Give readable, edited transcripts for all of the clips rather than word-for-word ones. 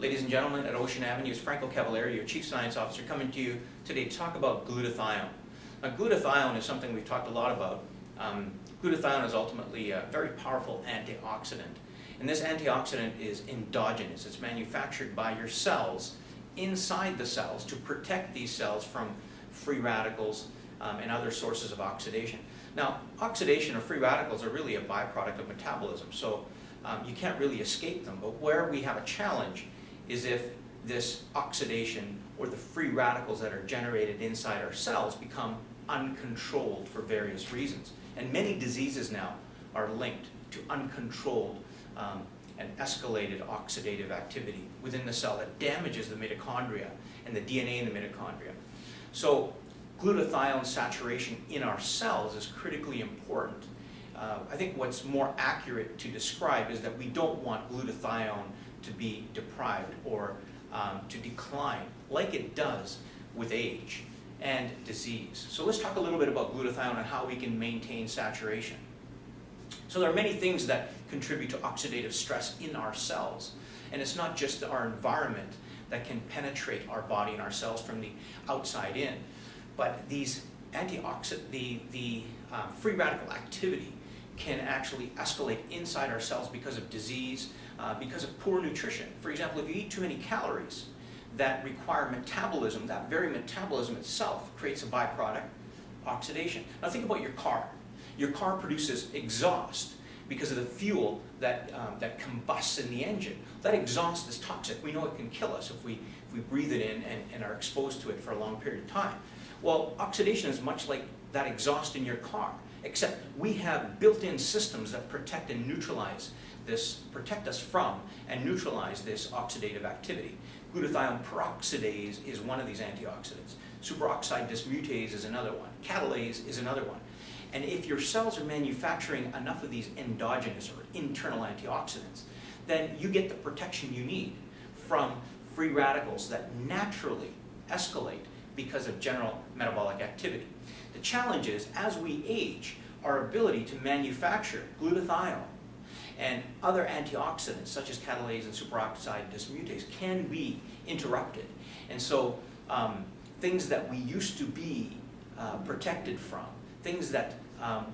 Ladies and gentlemen, at Ocean Avenue is Franco Cavaleri, your Chief Science Officer, coming to you today to talk about glutathione. Now, glutathione is something we've talked a lot about. Glutathione is ultimately a very powerful antioxidant. And this antioxidant is endogenous. It's manufactured by your cells inside the cells to protect these cells from free radicals and other sources of oxidation. Now, oxidation or free radicals are really a byproduct of metabolism, so you can't really escape them. But where we have a challenge is if this oxidation or the free radicals that are generated inside our cells become uncontrolled for various reasons. And many diseases now are linked to uncontrolled and escalated oxidative activity within the cell that damages the mitochondria and the DNA in the mitochondria. So glutathione saturation in our cells is critically important. I think what's more accurate to describe is that we don't want glutathione to be deprived or to decline like it does with age and disease. So let's talk a little bit about glutathione and how we can maintain saturation. So there are many things that contribute to oxidative stress in our cells, and it's not just our environment that can penetrate our body and our cells from the outside in, but these the free radical activity can actually escalate inside our cells because of disease, because of poor nutrition. For example, if you eat too many calories that require metabolism, that very metabolism itself creates a byproduct, oxidation. Now think about your car. Your car produces exhaust because of the fuel that combusts in the engine. That exhaust is toxic. We know it can kill us if we breathe it in and are exposed to it for a long period of time. Well, oxidation is much like that exhaust in your car, except we have built-in systems that protect and neutralize this, protect us from and neutralize this oxidative activity. Glutathione peroxidase is one of these antioxidants. Superoxide dismutase is another one. Catalase is another one. And if your cells are manufacturing enough of these endogenous or internal antioxidants, then you get the protection you need from free radicals that naturally escalate because of general metabolic activity. The challenge is, as we age, our ability to manufacture glutathione and other antioxidants such as catalase and superoxide dismutase can be interrupted. And so things that we used to be protected from, things that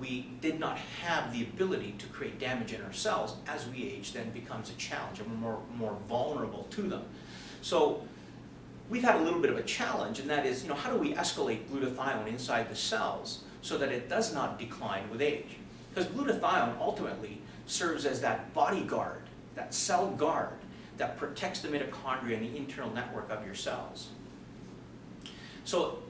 we did not have the ability to create damage in our cells as we age, then becomes a challenge, and we're more vulnerable to them. So we've had a little bit of a challenge, and that is, how do we escalate glutathione inside the cells so that it does not decline with age? Because glutathione ultimately serves as that bodyguard, that cell guard that protects the mitochondria and the internal network of your cells. So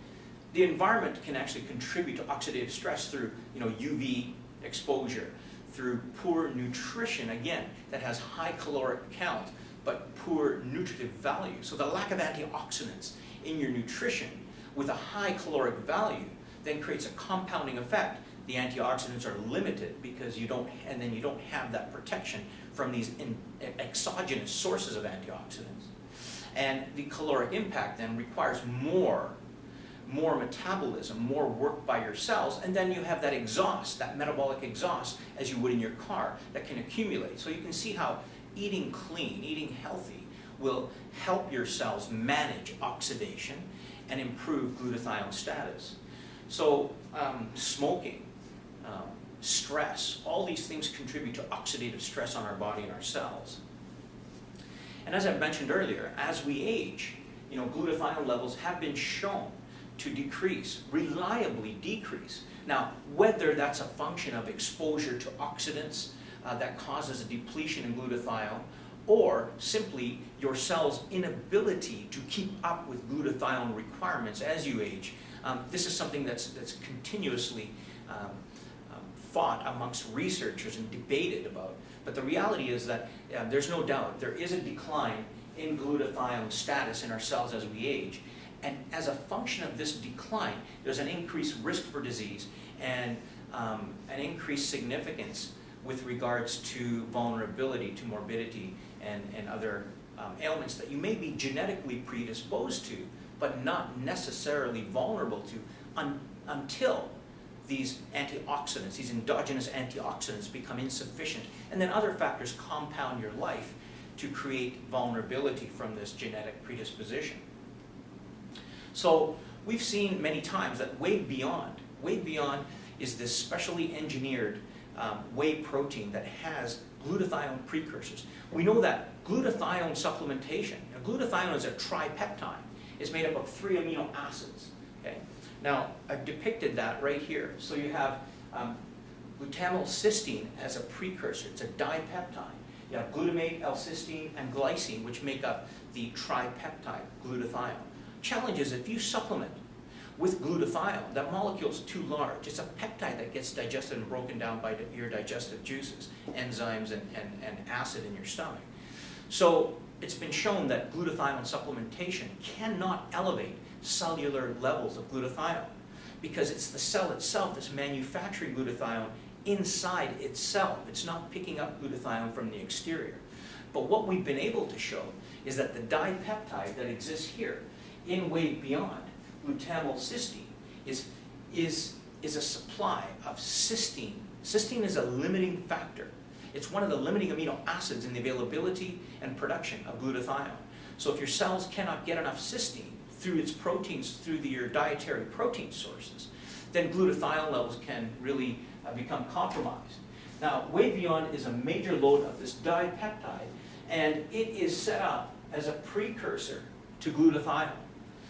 the environment can actually contribute to oxidative stress through UV exposure, through poor nutrition, again, that has high caloric count, but poor nutritive value. So the lack of antioxidants in your nutrition with a high caloric value then creates a compounding effect. The antioxidants are limited because you don't have that protection from these exogenous sources of antioxidants. And the caloric impact then requires more metabolism, more work by your cells, and then you have that exhaust, that metabolic exhaust, as you would in your car, that can accumulate. So you can see how eating clean, eating healthy, will help your cells manage oxidation and improve glutathione status. So smoking, stress, all these things contribute to oxidative stress on our body and our cells. And as I mentioned earlier, as we age, glutathione levels have been shown to decrease, reliably decrease. Now, whether that's a function of exposure to oxidants that causes a depletion in glutathione, or simply your cell's inability to keep up with glutathione requirements as you age, this is something that's continuously fought amongst researchers and debated about. But the reality is that there's no doubt there is a decline in glutathione status in our cells as we age. And as a function of this decline, there's an increased risk for disease and an increased significance with regards to vulnerability to morbidity and other ailments that you may be genetically predisposed to, but not necessarily vulnerable to until these antioxidants, these endogenous antioxidants become insufficient. And then other factors compound your life to create vulnerability from this genetic predisposition. So we've seen many times that WAV Beyond is this specially engineered whey protein that has glutathione precursors. We know that glutathione supplementation, glutathione is a tripeptide. It's made up of 3 amino acids. Okay? Now, I've depicted that right here. So you have glutamylcysteine as a precursor. It's a dipeptide. You have glutamate, L-cysteine, and glycine, which make up the tripeptide glutathione. Challenge is if you supplement with glutathione, that molecule is too large. It's a peptide that gets digested and broken down by your digestive juices, enzymes, and acid in your stomach. So it's been shown that glutathione supplementation cannot elevate cellular levels of glutathione because it's the cell itself that's manufacturing glutathione inside itself. It's not picking up glutathione from the exterior. But what we've been able to show is that the dipeptide that exists here in WAV Beyond, glutamylcysteine, is a supply of cysteine. Cysteine is a limiting factor. It's one of the limiting amino acids in the availability and production of glutathione. So if your cells cannot get enough cysteine through its proteins, through your dietary protein sources, then glutathione levels can really become compromised. Now, WAV Beyond is a major load of this dipeptide, and it is set up as a precursor to glutathione.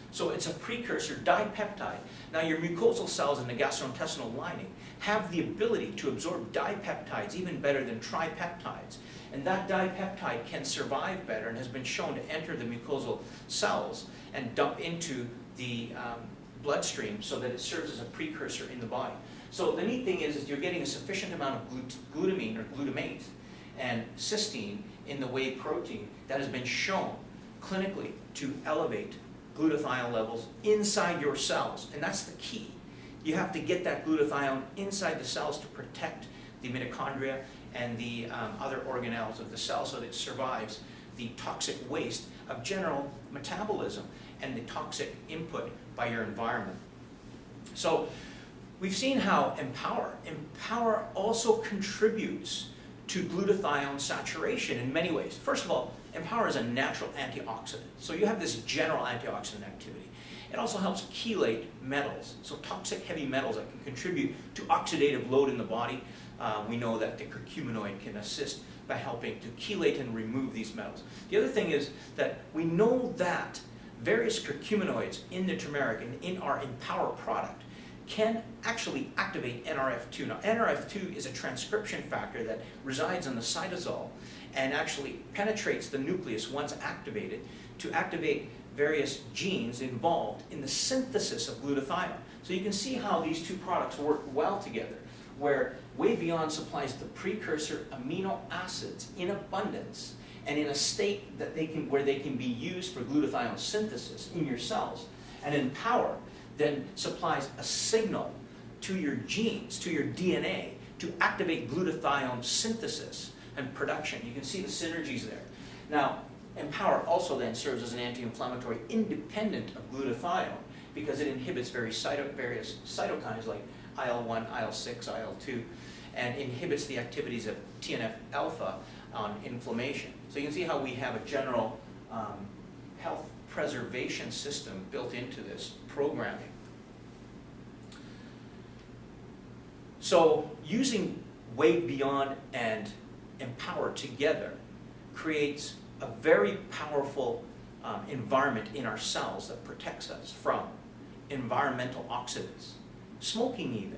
So it's a precursor dipeptide. Now your mucosal cells in the gastrointestinal lining have the ability to absorb dipeptides even better than tripeptides. And that dipeptide can survive better and has been shown to enter the mucosal cells and dump into the bloodstream so that it serves as a precursor in the body. So the neat thing is you're getting a sufficient amount of glutamine or glutamate and cysteine in the whey protein that has been shown clinically to elevate glutathione levels inside your cells, and that's the key. You have to get that glutathione inside the cells to protect the mitochondria and the other organelles of the cell so that it survives the toxic waste of general metabolism and the toxic input by your environment. So we've seen how Empower also contributes to glutathione saturation in many ways. First of all, Empower is a natural antioxidant. So you have this general antioxidant activity. It also helps chelate metals, so toxic heavy metals that can contribute to oxidative load in the body. We know that the curcuminoid can assist by helping to chelate and remove these metals. The other thing is that we know that various curcuminoids in the turmeric and in our Empower product can actually activate NRF2. Now, NRF2 is a transcription factor that resides on the cytosol and actually penetrates the nucleus once activated to activate various genes involved in the synthesis of glutathione. So you can see how these two products work well together, where WAV Beyond supplies the precursor amino acids in abundance and in a state that where they can be used for glutathione synthesis in your cells. And Empower then supplies a signal to your genes, to your DNA, to activate glutathione synthesis and production. You can see the synergies there. Now, Empower also then serves as an anti-inflammatory independent of glutathione because it inhibits various cytokines like IL-1, IL-6, IL-2, and inhibits the activities of TNF-alpha on inflammation. So you can see how we have a general health preservation system built into this programming. So using WAV Beyond and Empower together creates a very powerful environment in our cells that protects us from environmental oxidants, smoking even,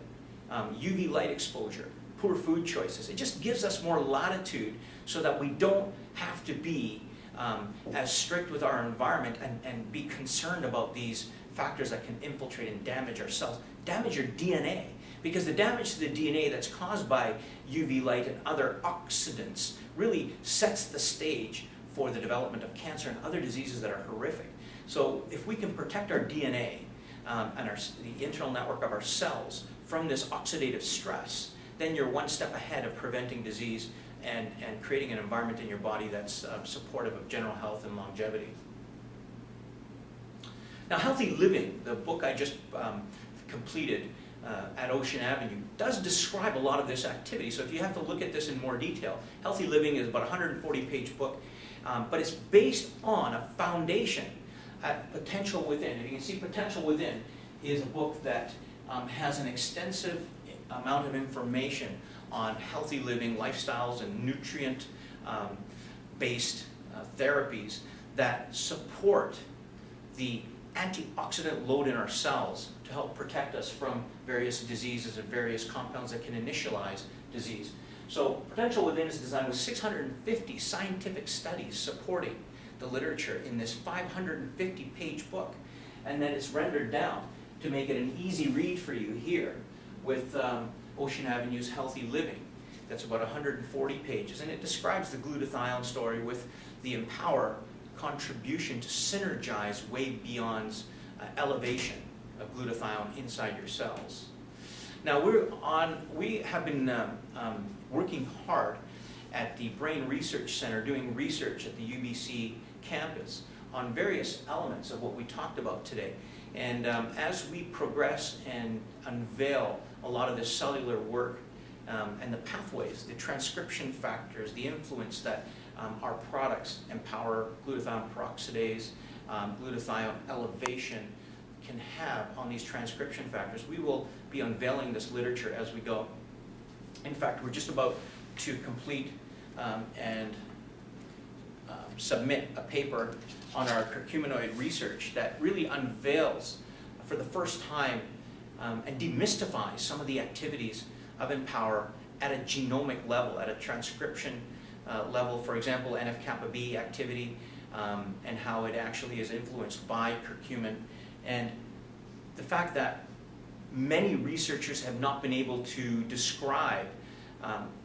UV light exposure, poor food choices. It just gives us more latitude so that we don't have to be as strict with our environment and be concerned about these factors that can infiltrate and damage our cells, damage your DNA. Because the damage to the DNA that's caused by UV light and other oxidants really sets the stage for the development of cancer and other diseases that are horrific. So if we can protect our DNA and the internal network of our cells from this oxidative stress, then you're one step ahead of preventing disease and creating an environment in your body that's supportive of general health and longevity. Now, Healthy Living, the book I just completed at Ocean Avenue, does describe a lot of this activity. So if you have to look at this in more detail, Healthy Living is about a 140-page book, but it's based on a foundation at Potential Within. And you can see Potential Within is a book that has an extensive amount of information on healthy living, lifestyles, and nutrient-based therapies that support the antioxidant load in our cells to help protect us from various diseases and various compounds that can initialize disease. So Potential Within is designed with 650 scientific studies supporting the literature in this 550-page book. And then it's rendered down to make it an easy read for you here with Ocean Avenue's Healthy Living. That's about 140 pages. And it describes the glutathione story with the Empower contribution to synergize WAVE Beyond's elevation of glutathione inside your cells. Now we have been working hard at the Brain Research Center doing research at the UBC campus on various elements of what we talked about today. And as we progress and unveil a lot of this cellular work and the pathways, the transcription factors, the influence that our products, Empower, glutathione peroxidase, glutathione elevation, can have on these transcription factors, we will be unveiling this literature as we go. In fact, we're just about to complete and submit a paper on our curcuminoid research that really unveils for the first time and demystifies some of the activities of Empower at a genomic level, at a transcription level. For example, NF-kappa B activity and how it actually is influenced by curcumin, and the fact that many researchers have not been able to describe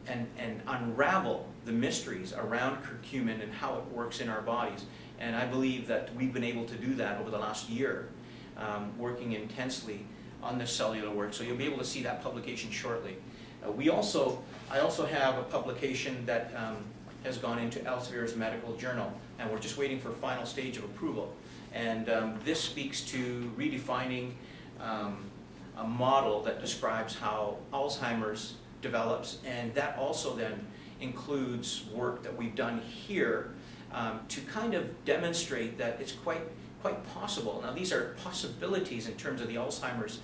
and unravel the mysteries around curcumin and how it works in our bodies. And I believe that we've been able to do that over the last year, working intensely on this cellular work. So you'll be able to see that publication shortly. I also have a publication that has gone into Elsevier's medical journal, and we're just waiting for final stage of approval. And this speaks to redefining a model that describes how Alzheimer's develops, and that also then includes work that we've done here to kind of demonstrate that it's quite possible. Now these are possibilities in terms of the Alzheimer's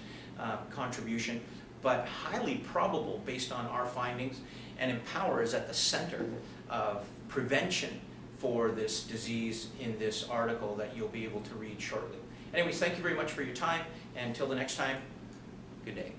contribution, but highly probable based on our findings, and Empower is at the center of prevention for this disease in this article that you'll be able to read shortly. Anyways, thank you very much for your time, and until the next time, good day.